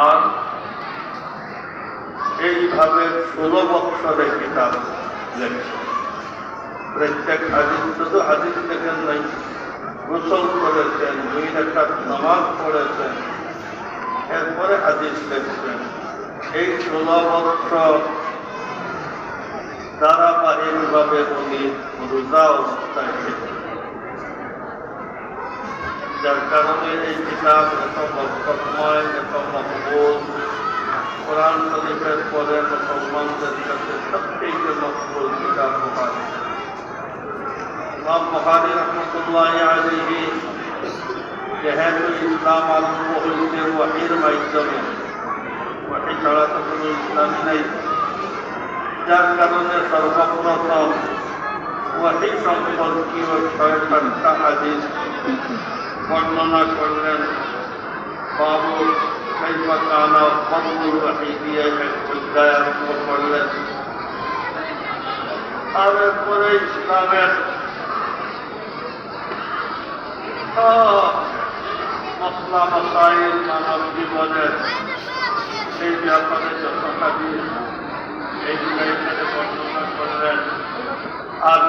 আর এইভাবে 16 বৎসরে কিতাব লেখছে। প্রত্যেক হাদিস, শুধু হাদিস লেখেন নাই, গোসল করেছেন, 2 রাকাত নামাজ পড়েছেন, এরপরে হাদিস লিখছেন। এই 16 বৎসর ধারাবাহিকভাবে উনি রোজা অবস্থায় ছিলেন, যার কারণে এই কিতাব এত বরকতময়, এত মকবুল। কোরআন শরীফের পরে মুসলমানদের কাছে সবচেয়ে মকবুল কিতাব বুখারী। ইমাম বুখারী রাহমাতুল্লাহি আলাইহি যেহেতু ইসলাম আরম্ভ হয়েছে ওয়াহির মাধ্যমে, ওয়াহি ছাড়া তো কোনো ইসলাম নেই, যার কারণে সর্বপ্রথম ওয়াহি সম্পর্কীয় 6-7টা হাদিস বর্ণনা করলেন। বাবু কাইফা কানা ফদলুল ওয়াহি দিয়ে এক অধ্যায় আরম্ভ করলেন। আর এরপরে ইসলামের মসলা মাসাইল, মানব জীবনের সেই ব্যাপারে যত হাদিস এইগুলো এখানে বর্ণনা করলেন। আর